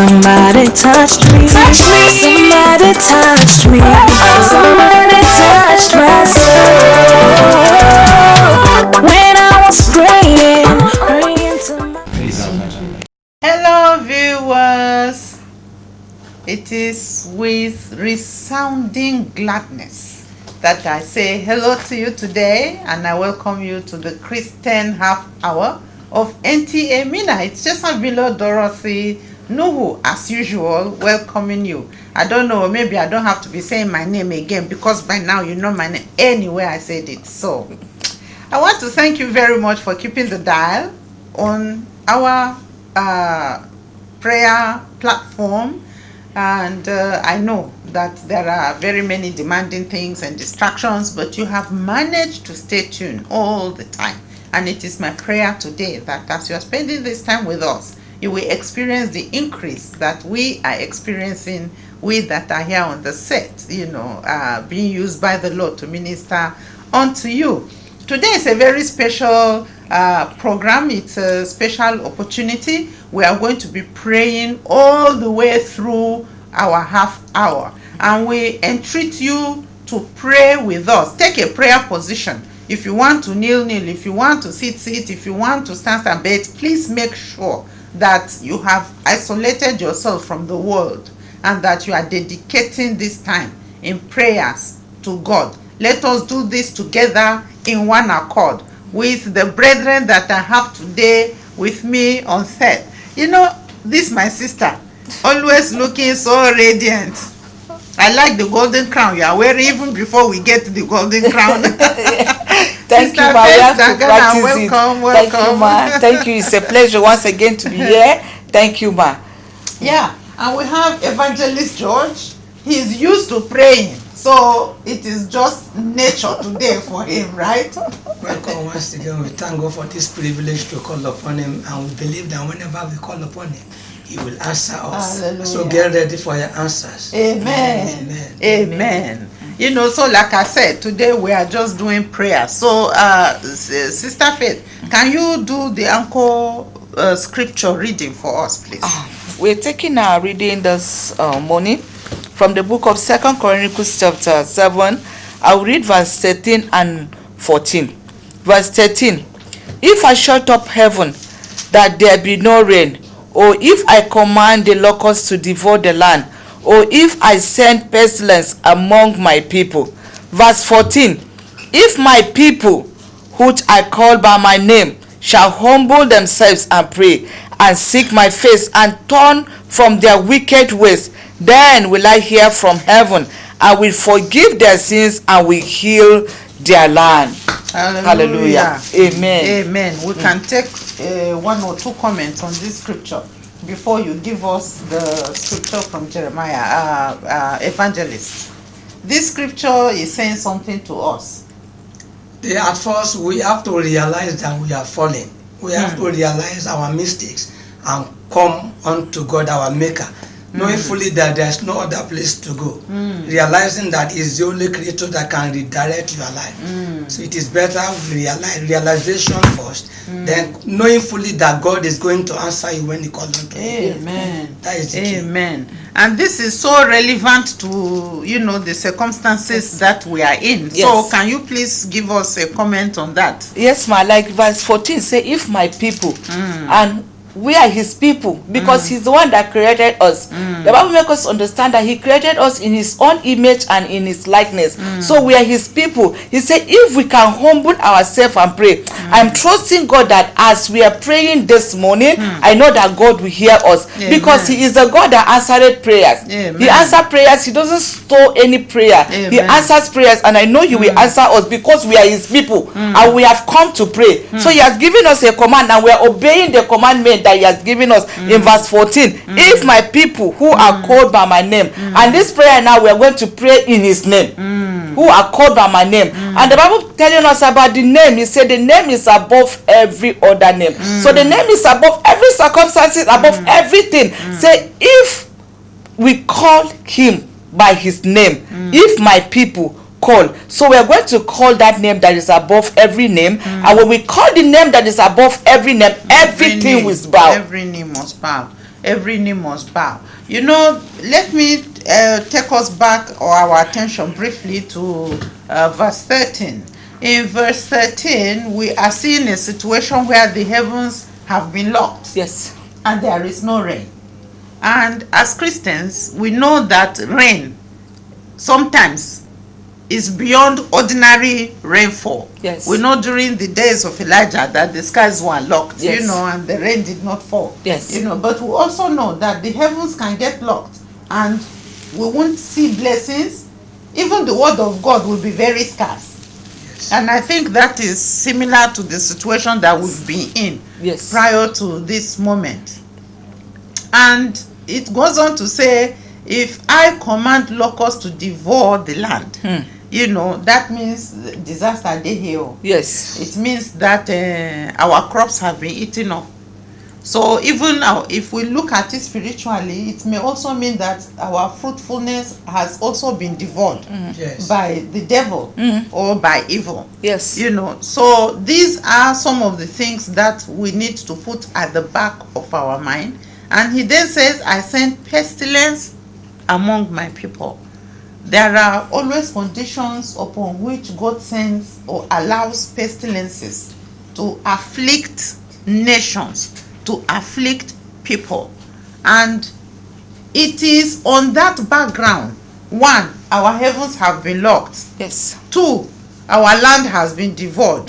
Somebody touched me. Somebody touched me. Somebody touched my soul when I was praying to my... Hello viewers, it is with resounding gladness that I say hello to you today, and I welcome you to the Christian half hour of NTA Mina. It's just below Dorothy Nuhu, as usual, welcoming you. I don't know, maybe I don't have to be saying my name again because by now you know my name anywhere I said it. So I want to thank you very much for keeping the dial on our prayer platform, and I know that there are very many demanding things and distractions, but you have managed to stay tuned all the time. And it is my prayer today that as you are spending this time with us, you will experience the increase that we are experiencing, we that are here on the set, being used by the Lord to minister unto you. Today is a very special program. It's a special opportunity. We are going to be praying all the way through our half hour, and we entreat you to pray with us. Take a prayer position. If you want to kneel, if you want to sit, if you want to stand, but please make sure that you have isolated yourself from the world and that you are dedicating this time in prayers to God. Let us do this together in one accord with the brethren that I have today with me on set. This my sister, always looking so radiant. I like the golden crown you are wearing even before we get to the golden crown. Thank you, ma. We have to practice welcome. Thank you, ma. Thank you. It's a pleasure once again to be here. Thank you, ma. Yeah, and we have Evangelist George. He's used to praying, so it is just nature today for him, right? Welcome once again. We thank God for this privilege to call upon him, and we believe that whenever we call upon him, he will answer us. Hallelujah. So get ready for your answers. Amen. Amen. Amen. So like I said, today we are just doing prayer. So, Sister Faith, can you do the anchor scripture reading for us, please? We're taking our reading this morning from the book of 2 Chronicles chapter 7. I'll read verse 13 and 14. Verse 13. If I shut up heaven, that there be no rain, or if I command the locusts to devour the land, or if I send pestilence among my people. Verse 14. If my people, which I call by my name, shall humble themselves and pray, and seek my face, and turn from their wicked ways, then will I hear from heaven, I will forgive their sins, and will heal their land. Hallelujah. Amen. Amen. We can take one or two comments on this scripture before you give us the scripture from Jeremiah, Evangelist. This scripture is saying something to us. At first, we have to realize that we are fallen. We have to realize our mistakes and come unto God, our Maker, knowing fully that there is no other place to go. Realizing that He is the only creator that can redirect your life. So it is better we realization first, then knowing fully that God is going to answer you when you call unto Him. Amen. That is the key. Amen. And this is so relevant to the circumstances that we are in. Yes. So can you please give us a comment on that? Yes, ma. Like verse 14 say, if my people, and we are his people, because he's the one that created us. The Bible makes us understand that he created us in his own image and in his likeness. So we are his people. He said, if we can humble ourselves and pray, I'm trusting God that as we are praying this morning, I know that God will hear us. Amen. Because he is a God that answered prayers. Amen. He answers prayers. He doesn't store any prayer. Amen. He answers prayers, and I know he will answer us because we are his people and we have come to pray. So he has given us a command, and we are obeying the commandment that he has given us in verse 14. If my people who are called by my name, and this prayer now we are going to pray in his name, who are called by my name. And the Bible telling us about the name. He said the name is above every other name. So the name is above every circumstances, above everything. Say, if we call him by his name, if my people call. So we are going to call that name that is above every name. And when we call the name that is above every name, everything will bow. Every name must bow. every knee must bow. You know, let me take us back, or our attention briefly, to verse 13. In verse 13, we are seeing a situation where the heavens have been locked. Yes. And there is no rain. And as Christians, we know that rain sometimes is beyond ordinary rainfall. Yes. We know during the days of Elijah that the skies were locked, Yes. you know, and the rain did not fall. Yes. You know, but we also know that the heavens can get locked and we won't see blessings. Even the word of God will be very scarce. And I think that is similar to the situation that we've been in Yes. prior to this moment. And it goes on to say, if I command locusts to devour the land, you know, that means disaster dey here. Yes. It means that our crops have been eaten up. So even now, if we look at it spiritually, it may also mean that our fruitfulness has also been devoured Yes. by the devil or by evil. Yes. You know, so these are some of the things that we need to put at the back of our mind. And he then says, I send pestilence among my people. There are always conditions upon which God sends or allows pestilences to afflict nations, to afflict people. And it is on that background, one, our heavens have been locked. Yes. Two, our land has been devoured.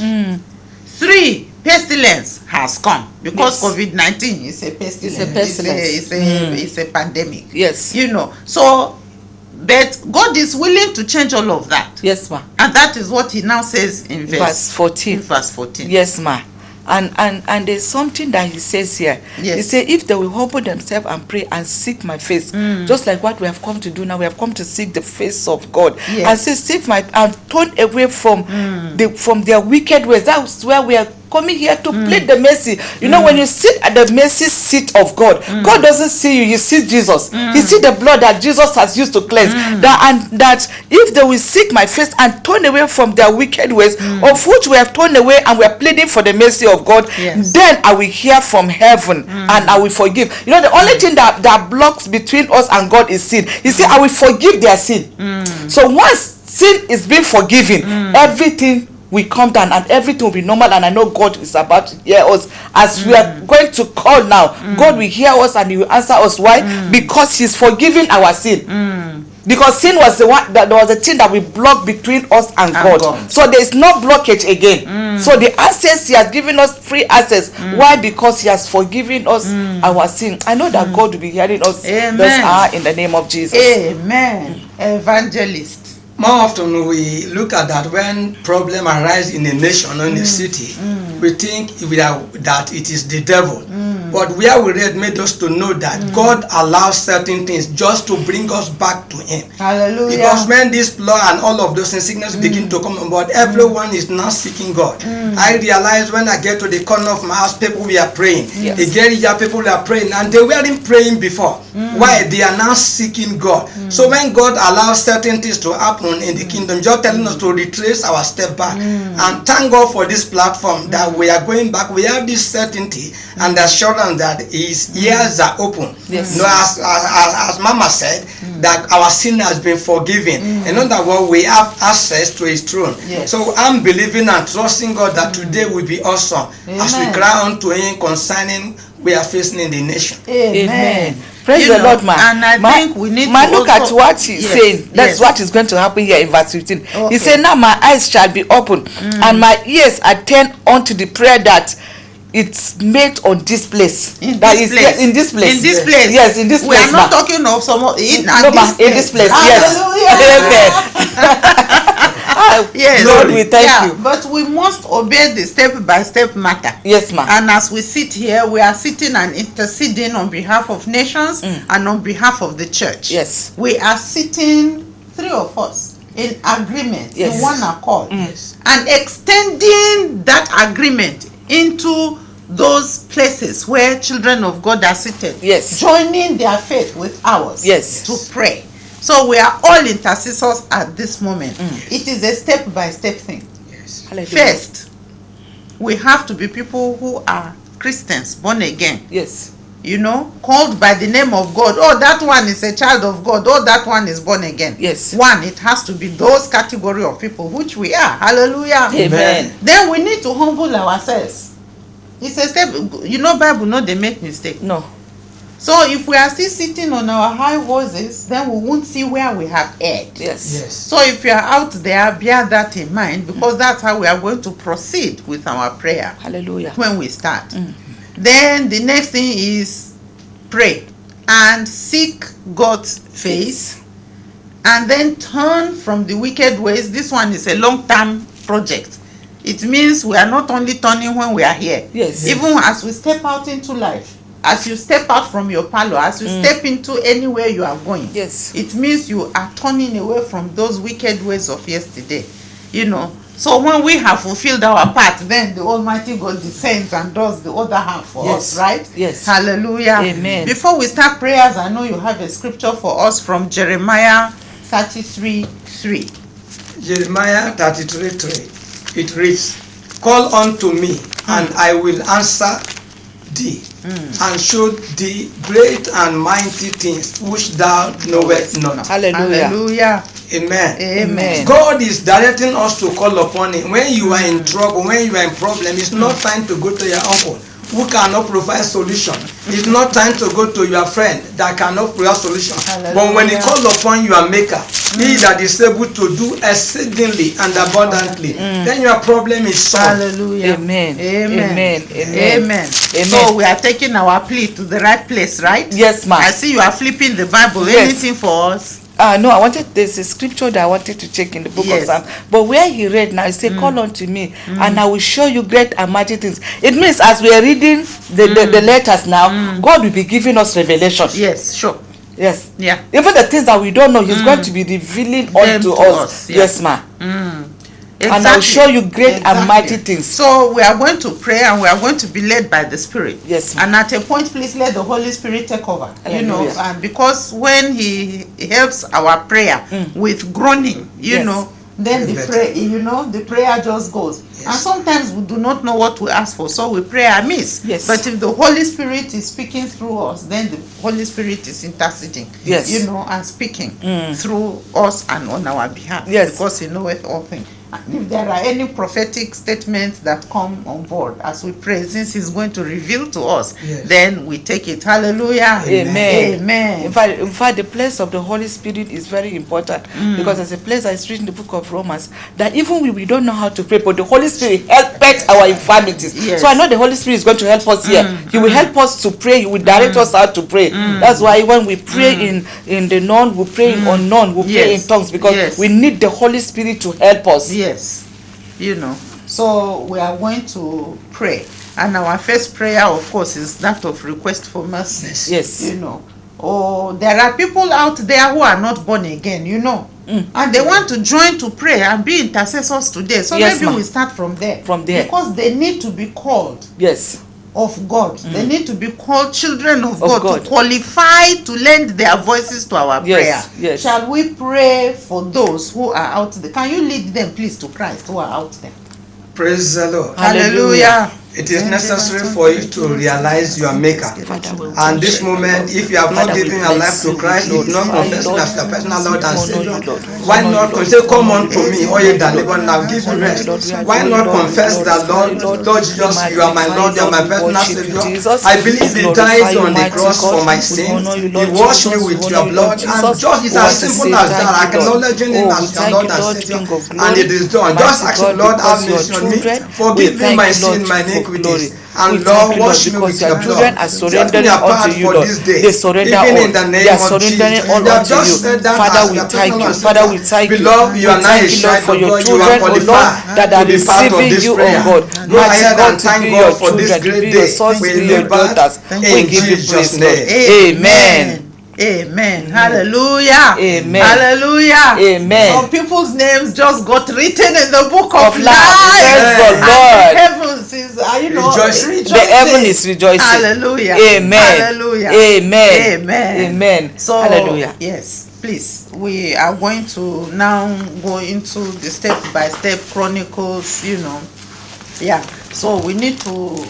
Three, pestilence has come, because Yes. COVID-19 is a pestilence. It's a pestilence. It's a pandemic. Yes. You know, so, but God is willing to change all of that. Yes, ma. And that is what he now says in Verse 14. in verse 14. Yes, ma. And there's something that he says here. Yes. He said, if they will humble themselves and pray and seek my face, just like what we have come to do now, we have come to seek the face of God. Yes. And say, seek my, and turn away from from their wicked ways. That's where we are coming here to plead the mercy. You know, when you sit at the mercy seat of God, God doesn't see you, you see Jesus. He see the blood that Jesus has used to cleanse. That if they will seek my face and turn away from their wicked ways, of which we have turned away, and we are pleading for the mercy of God, Yes. then I will hear from heaven and I will forgive. You know, the only thing that blocks between us and God is sin. He said, I will forgive their sin. So once sin is being forgiven, everything will come down and everything will be normal. And I know God is about to hear us as we are going to call now. God will hear us and he will answer us. Why? Because he's forgiving our sin. Because sin was the one that there was a thing that we block between us and God. So there is no blockage again. So the access, he has given us free access. Why? Because he has forgiven us our sin. I know that God will be hearing us this hour in the name of Jesus. Amen. Evangelist. More often we look at that when problem arise in a nation or in a city, we think that it is the devil. But where we read made us to know that God allows certain things just to bring us back to him. Hallelujah. Because when this law and all of those sickness begin to come on board, everyone is now seeking God. I realize when I get to the corner of my house, people were praying. Yes. Again, here people were praying, and they weren't praying before. Why? They are now seeking God. So when God allows certain things to happen in the kingdom, just telling us to retrace our step back, and thank God for this platform that we are going back. We have this certainty and assurance that his ears are open. Yes. You know, as Mama said, that our sin has been forgiven. In other words, we have access to his throne. Yes. So I'm believing and trusting God that today will be awesome as we Amen. cry unto him concerning we are facing in the nation. Amen. Praise You the know, Lord, man. and I think we need to look at also- what he's Yes, saying. That's yes. what is going to happen here in verse 15. Okay. He said, now my eyes shall be open and my ears attend unto the prayer that it's made on this place. In That this is- place. yes, in this place. In this place. Yes, in this We place. are not ma. talking of some in No, ma, in this place. Yes. Hallelujah. Amen. Yes. Lord, we thank you. But we must obey the step-by-step matter. Yes, ma. And as we sit here, we are sitting and interceding on behalf of nations and on behalf of the church. Yes. We are sitting, three of us, in agreement, Yes. in one accord, Yes. and extending that agreement into those places where children of God are seated. Yes. Joining their faith with ours. Yes. To pray. So we are all intercessors at this moment. It is a step-by-step thing. Yes. Hallelujah. First, we have to be people who are Christians, born again. Yes. you know, called by the name of God. Oh, that one is a child of God. Oh, that one is born again. Yes. One, it has to be those category of people, which we are. Hallelujah. Amen. Then we need to humble ourselves. It's a step, you know, Bible, no, they make mistake. No. So if we are still sitting on our high horses, then we won't see where we have erred. Yes. Yes. So if you are out there, bear that in mind, because that's how we are going to proceed with our prayer Hallelujah. when we start. Then the next thing is pray and seek God's face, and then turn from the wicked ways. This one is a long-term project. It means we are not only turning when we are here. Yes. Even as we step out into life, as you step out from your parlor, as you step into anywhere you are going, Yes. it means you are turning away from those wicked ways of yesterday. You know, so when we have fulfilled our part, then the Almighty God descends and does the other half for Yes. us, right? Yes. Hallelujah. Amen. Before we start prayers, I know you have a scripture for us from Jeremiah 33:3. Jeremiah 33:3. It reads, "Call unto me, and I will answer thee, and show thee great and mighty things which thou knowest not." Hallelujah. Hallelujah. Amen. Amen. God is directing us to call upon Him. When you are in trouble, when you are in problem, it's not time to go to your uncle who cannot provide solution. It's not time to go to your friend that cannot provide solution. But when you Hallelujah. call upon your maker, He that is able to do exceedingly and abundantly, then your problem is solved. Hallelujah. Amen. Amen. Amen. Amen. Amen. Amen. So we are taking our plea to the right place, right? Yes, ma'am. I see you are flipping the Bible. Yes. Anything for us? No, there's a scripture that I wanted to check in the book Yes. of Psalms. But where he read now, he said, call unto me, and I will show you great and mighty things. It means as we are reading the letters now, God will be giving us revelation. Yes, sure. Yes. Yeah. Even the things that we don't know, he's going to be revealing unto to us. us, yeah. Yes, ma'am. Exactly. And I'll show you great and mighty things. So we are going to pray and we are going to be led by the Spirit. Yes, ma'am. And at a point, please let the Holy Spirit take over. You know, Hallelujah. and because when He helps our prayer with groaning, you Yes. know, then the Better. prayer, you know, the prayer just goes. Yes. And sometimes we do not know what to ask for, so we pray amiss. Yes. But if the Holy Spirit is speaking through us, then the Holy Spirit is interceding. Yes. You know, and speaking through us and on our behalf. Yes. Because He knoweth all things. And if there are any prophetic statements that come on board as we pray, since He's going to reveal to us, Yes. then we take it. Hallelujah. Amen. Amen. In fact, the place of the Holy Spirit is very important because there's a place I read in the book of Romans that even we don't know how to pray, but the Holy Spirit helpeth our infirmities. Yes. So I know the Holy Spirit is going to help us here. He will help us to pray. He will direct us how to pray. That's why when we pray in the known, we pray in unknown, we pray in Yes. tongues because Yes. we need the Holy Spirit to help us. Yes. You know. So we are going to pray. And our first prayer, of course, is that of request for mercy. Yes. You know. Oh, there are people out there who are not born again, you know. And they want to join to pray and be intercessors today. So Yes, maybe ma'am. we start from there. From there. Because they need to be called Yes. of God. They need to be called children of Of God, God. to qualify to lend their voices to our Yes, prayer. yes. Shall we pray for those who are out there? Can you lead them, please, to Christ who are out there? Praise the Lord. Hallelujah. It is necessary for you to realize your maker. And this moment, if you have not given your life to Christ, if not confessing as your personal Lord and Savior, why not say, "Come unto me, all ye that labor and I'll give you rest"? Why not confess that, Lord Jesus, you are my Lord, you are my personal Savior. I believe He died on the cross for my sins. He washed me with your blood, and just it's as simple as that, acknowledging Him as your Lord and Savior, and it is done. Just ask the Lord, have mercy on me, forgive me my sin, my iniquities. And Lord, wash me with your blood. Set me apart for this day. Even in the name of Jesus. You have just said that Father, we as thank your you. personal Father, we Savior. thank you. Beloved, you We are now a thank you, Lord, child for of your God. You children, are oh Lord, qualified that are to be part of receiving this you, prayer. oh God. Go ahead God, and to thank be God your for this children, to great be your day. sons, to We be your live back daughters. We in give you Jesus' praise, Lord. name. Amen. Amen. Hallelujah. Amen. Hallelujah. Amen. Some people's names just got written in the book of Of life. life. Praise the And Lord. the heavens is, Rejoicing. The heaven is rejoicing. Hallelujah. Amen. Hallelujah. Amen. Amen. Amen. So, Hallelujah. yes, please. We are going to now go into the step-by-step chronicles, you know. Yeah. So we need to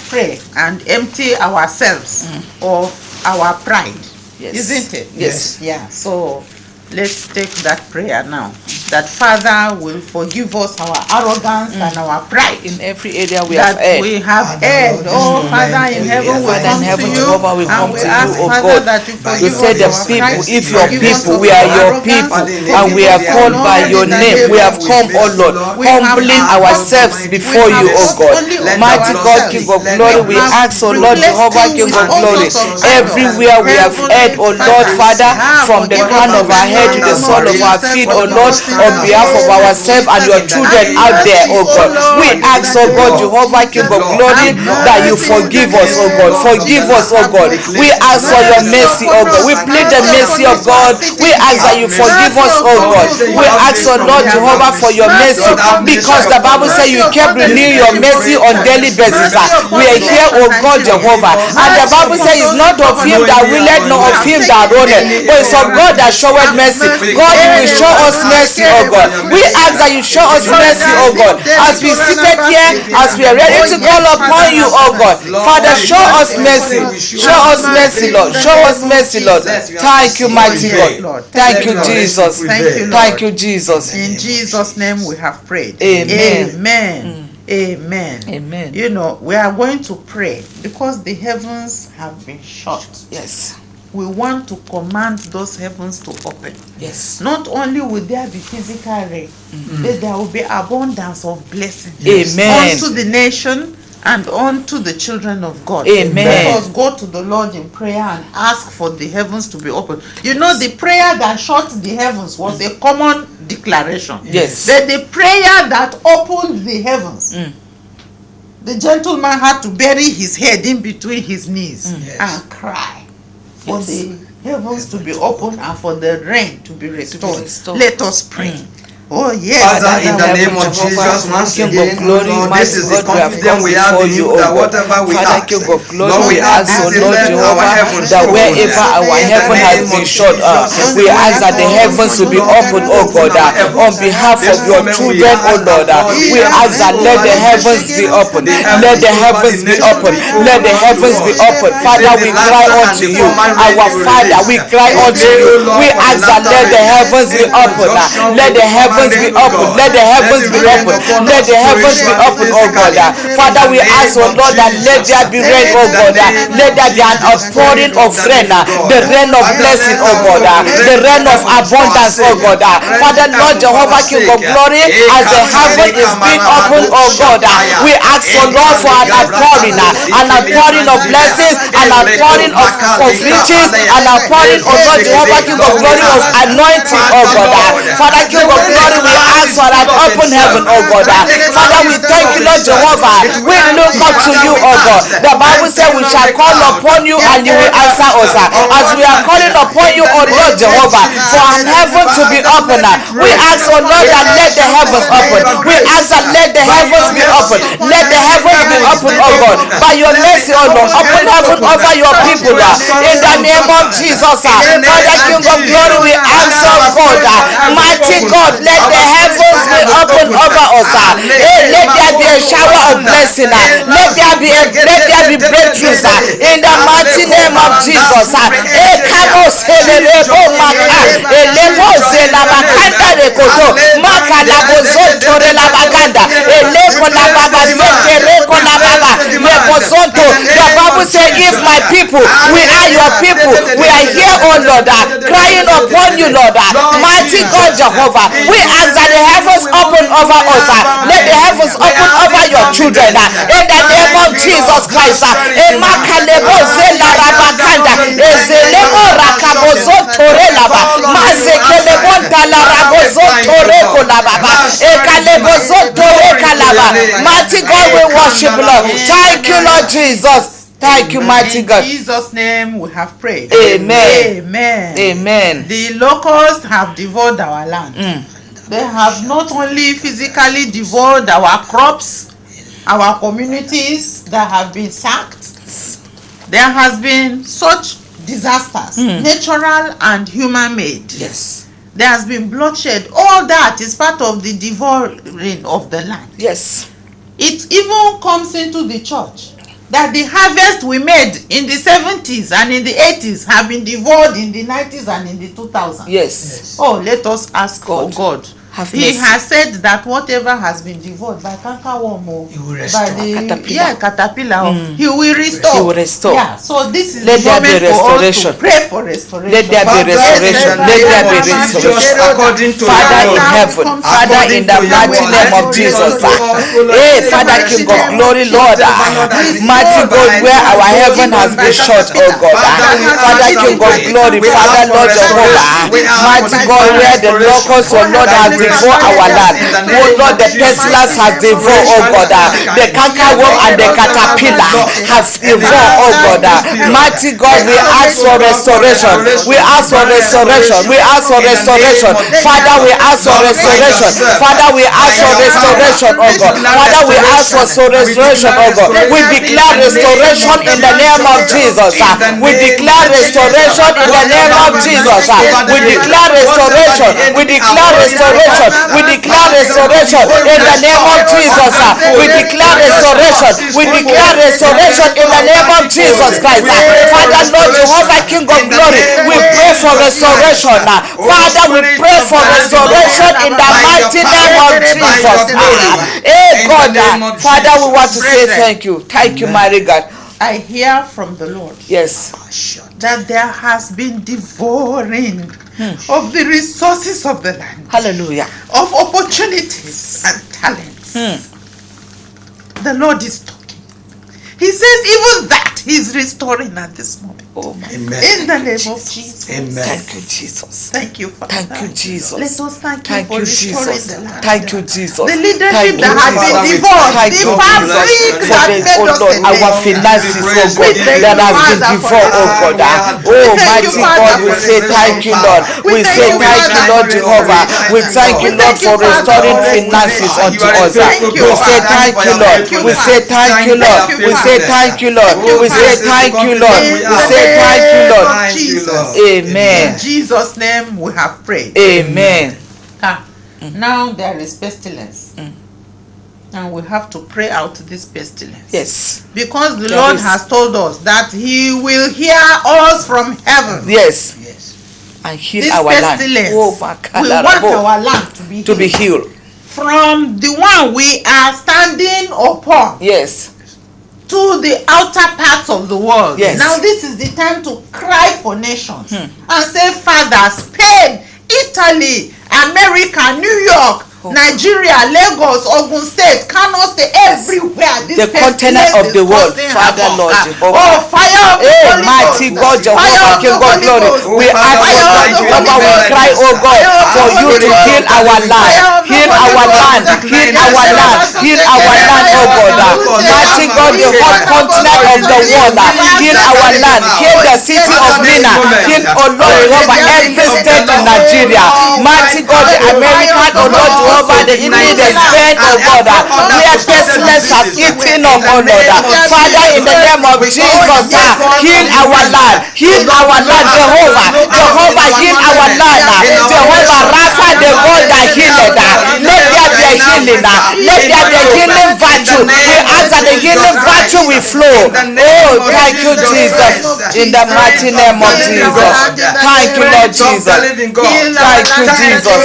pray and empty ourselves of our pride. Yes. Isn't it? Yes. Yeah. So let's take that prayer now. That Father will forgive us our arrogance and our pride. In every area we That have erred. we have Father, erred. Lord, Oh, this Father moment, in we heaven, we Father in come to heaven, you Jehovah, we and come we to you, ask, oh Father, God. that you By You forgive said the us our people, pride, if your forgive us people, of we are our your arrogance, people, Father, in and the we name are of called the by Lord, your in the name. name We of have come, Jesus, oh Lord, Lord, we have humbling come ourselves we before have you, oh come God. only of Mighty God, ourselves. King of Let glory, the we blood ask, oh speak. Lord, Replaced Jehovah, you King with of all glory, sorts of everywhere we have erred, oh Lord, Father, from the crown of our head to the sole of our feet, oh Lord, on behalf of ourselves and your children out there, oh God. We ask, oh God, Jehovah, King of glory, that you forgive us, oh God. Forgive us, oh God. We ask for your mercy, oh God. We plead the mercy of God. We ask that you forgive us, oh God. We ask, oh Lord, Jehovah, for your mercy, because the Bible says you kept renewing your mercy on daily basis. We are here, oh God, Jehovah, and the Bible says it's not of him that willeth, nor of him that runneth, but it's of God that showeth mercy. God, you will show us mercy, oh God. We ask that you show us mercy, oh God, as we seated here, as we are ready to call upon you, oh God. Father, show us mercy. Show us mercy, Lord. Show us mercy, Lord. Thank you, mighty God. Thank you, Jesus. Thank you, Lord. Thank you, Jesus. In Jesus' name we have prayed. Amen. Amen. Amen. Amen. You know, we are going to pray because the heavens have been shut. Yes. We want to command those heavens to open. Yes. Not only will there be physical rain, but there will be abundance of blessing Amen. unto the nation and unto the children of God. Amen. Let us go to the Lord in prayer and ask for the heavens to be opened. You know, the prayer that shut the heavens was a common declaration. Yes. But the prayer that opened the heavens, the gentleman had to bury his head in between his knees and cry for Yes. the heavens to be opened and for the rain to be restored. restored. Let us pray. Oh yes, Father, in the Heaven, name of Jehovah, Jesus, once King of again, glory, Lord, mighty this is the God, we have confidence come we have before in you, you O that God. whatever we Father, ask, King of glory, Lord, we we ask, ask O this, Lord let our Jehovah, heavens that open. wherever our In the heaven has name been of shut, Jesus, we Lord, ask that the heavens will be Lord, opened, O open God, our heavens. on behalf This of your moment we children, O ask Lord. that, Lord, We ask that let the heavens be open. Let the heavens be open. Let the heavens be open. Father, we cry unto you, our Father, we cry unto you. We ask that let the heavens be open. Let the heavens be open. Let the heavens be open. Let the heavens be open, oh God. Father, we ask, oh Lord, that let there be rain, oh God. Let there be an outpouring of rain. The rain of blessing, oh God. The rain of abundance, oh God. Father, Lord Jehovah, King of glory, as the heaven is being opened, oh God, we ask, oh Lord, for an outpouring of blessings, an outpouring of riches, an outpouring, oh Lord Jehovah, King of glory, of anointing, oh God. Father, King of glory, we ask for an open heaven, oh God. Father, we thank you, Lord Jehovah. We look up to you, oh God. The Bible says we shall call upon you and you will answer us. As we are calling upon you, oh Lord Jehovah, for an heaven to be open. We ask, oh Lord, that let the heavens open. We ask that let the heavens be open. Let the heavens be open, oh God. By your mercy, oh Lord, open heaven over your people, Lord. In the name of Jesus, Father, King of glory, we ask, oh God, mighty God, let the heavens be open over us. Let there be a shower of blessing. Let there be breakthroughs in the mighty name of Jesus. The Bible says, if my people, we are your people, we are here, oh Lord, crying upon you, Lord, mighty God Jehovah. We ask that the heavens open over us. Let the heavens open over your children in the name of Jesus Christ. Mighty God, we worship, Lord. Thank you, Lord Jesus. Thank you, mighty God. In Jesus' name we have prayed. Amen. Amen. Amen. The locusts have devoured our land. They have not only physically devoured our crops, our communities that have been sacked. There has been such disasters, natural and human-made. Yes. There has been bloodshed. All that is part of the devouring of the land. Yes. It even comes into the church. that the harvest we made in the 70s and in the 80s have been devoured in the 90s and in the 2000s. Yes. Oh, let us ask God, God. have He mercy. has said that whatever has been devoured by cankerworm, He will by restore. the caterpillar, He will restore. He will restore. Yeah. So this is Let the there be moment for us to restoration. pray for restoration. Let there be Father, restoration. in the Let name there be of Jesus, restoration. according to Father your in word. heaven, Father in the According to your mighty word, name let of it be Jesus. unto us, O Lord. Hey, In the Father mighty King of name glory, Jesus, Lord, Lord, that is mighty restored God, by where those our heaven those has been by shut, oh God. Father, we Father ask King and of pray. glory, We Father ask for Lord Jehovah, restoration. We ask for mighty God, divine where the restoration. locusts, oh Lord, That has you will devoured restore our us land. in the Oh name Lord, of the Jesus. pestilence has devoured, oh God. The cankerworm and the caterpillar has devoured, oh God. Mighty God, we ask for restoration. We ask for restoration. We ask for restoration. Father, we ask for restoration. Father, we ask for restoration, oh God. Father, we ask for restoration, oh God. We declare restoration in the name of Jesus. We declare restoration in the name of Jesus. We declare restoration. We declare restoration. We declare restoration in the name of Jesus. We declare restoration. We declare restoration in the name of Jesus Christ. Father, Lord Jehovah, King of glory, we pray for restoration. Father, we pray for restoration in the mighty name of Jesus. Hey God, Father, we want to say thank you. Thank you, mighty God. I hear from the Lord Yes. that there has been devouring of the resources of the land, Hallelujah. of opportunities and talents. The Lord is talking. He says even that He's restoring at this moment. Oh my Amen. In the name of Jesus. Jesus. Amen. Thank you, Jesus. Thank you, Father. Thank you, Jesus. Let us thank you Thank for you, restoring Jesus. the land. Thank you, Jesus. The leadership Thank that you, had Jesus. been divorced, Thank the you, fabric Jesus. For that the, made oh us Lord, a our nation. finances, oh We God, thank that you, has been Father, for devoid, oh God. restoration. Oh, thank you, mighty Father, God, we for say thank you, Lord. We We thank say you, thank you, Father, Lord for Jehovah. restoration. We thank you, We Lord, thank you, for Father, restoring for finances restoration. unto You are a us. Thank faithful you, We God. say Father. thank you, Lord. Thank you, We say Father. thank you, Lord. Thank you, We say Father. thank you, Lord. Thank you, We say Father. thank you, Lord. In We the say thank you, name Lord. of Thank you, Jesus. Lord. Amen. In Jesus' name we have prayed. Amen. Now there is pestilence. And we have to pray out this pestilence. Yes. Because the There Lord is. has told us that He will hear us from heaven. Yes. Yes. And heal This our land. pestilence, Oh, my we want God. our land to be healed. To be healed. From the one we are standing upon Yes. to the outer parts of the world. Yes. Now this is the time to cry for nations and say, Father, Spain, Italy, America, New York, Nigeria, Lagos, Ogun State, Kano State, everywhere. This The continent of pestilence the is world, causing Father, havoc. Lord Jehovah. Oh, fire of the Hey, Holy mighty Ghost. God, Fire Jehovah, of King the of Holy glory. Ghost. We Father, ask, Fire oh of Lord the Jehovah, Holy we Ghost. cry, oh God, Fire of for the you Holy to Ghost. heal our land. Fire of the Heal Holy our Ghost. land. Heal Yes, our land. Heal our land, oh God. Mighty God, the whole continent of the world. Heal our land. Heal the city of Mina. Heal, oh Lord Jehovah, every state in Nigeria. Mighty God, the American, oh Lord Jehovah, the Italy, the Spain, oh God, where pestilence has eaten up, oh Lord. Father, in the name of Jesus, heal our land. Heal our land, Jehovah. Jehovah, heal our land. Jehovah, Rapha, the God that healed. Let there be a healing. Let there be a healing virtue. We ask that the healing virtue will flow. Oh, thank you, Jesus. In the mighty name of Jesus. Thank you, Lord Jesus. Thank you, Jesus.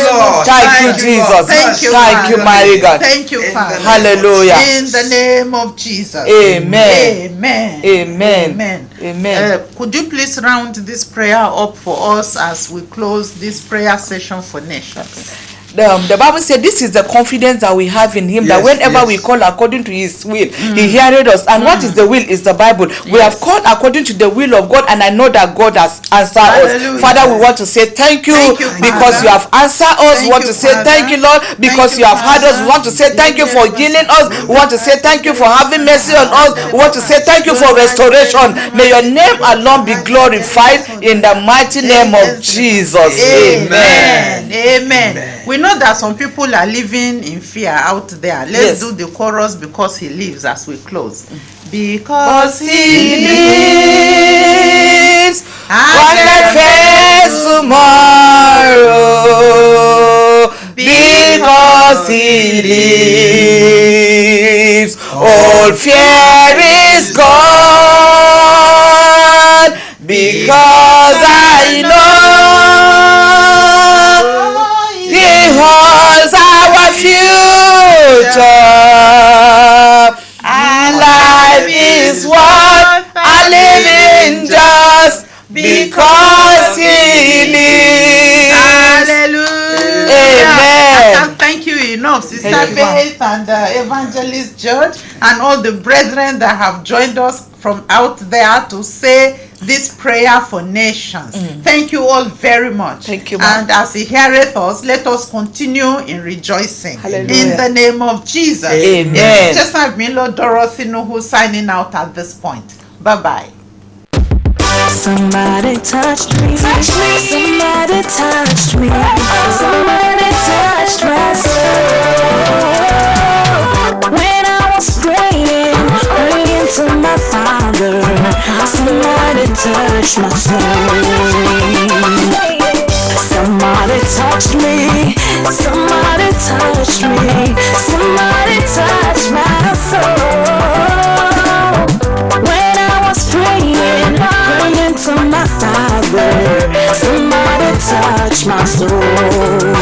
Thank you, Jesus. Thank you, mighty God. Thank you, Father. Hallelujah. In the name of Jesus. Amen. Amen. Amen. Amen. Could you please round this prayer up for us as we close this prayer session for nations? The Bible said this is the confidence that we have in him, that whenever we call according to his will, he heareth us. And what is the will? Is the Bible. We have called according to the will of God, and I know that God has answered us. Father, we want to say thank you, because you have answered us. We want to say thank you, Lord, because you have heard us. We want to say thank you for healing us. We want to say thank you for having mercy on us. We want to say thank you for restoration. May your name alone be glorified in the mighty name of Jesus. Amen. Amen. We know that some people are living in fear out there. Let's do the chorus, because he lives, as we close. Because he lives, I can face tomorrow. Because he lives, all fear is is God, because I know He holds our future. Life is worth a living just because He lives. Hallelujah. Amen. I can't thank you enough, Sister Thank you, Faith and Evangelist George and all the brethren that have joined us from out there to say this prayer for nations. Thank you all very much. Thank you, ma'am. And as He heareth us, let us continue in rejoicing. Hallelujah. In the name of Jesus. Amen. Just like me, Lord Dorothy Nuhu signing out at this point. Bye-bye. Somebody touched me. Somebody touched me. Somebody touched my soul. When I was praying to my Father, somebody touched my soul. Somebody touched me. Somebody touched me. Somebody touched my soul. When I was praying to my Father, somebody touched my soul.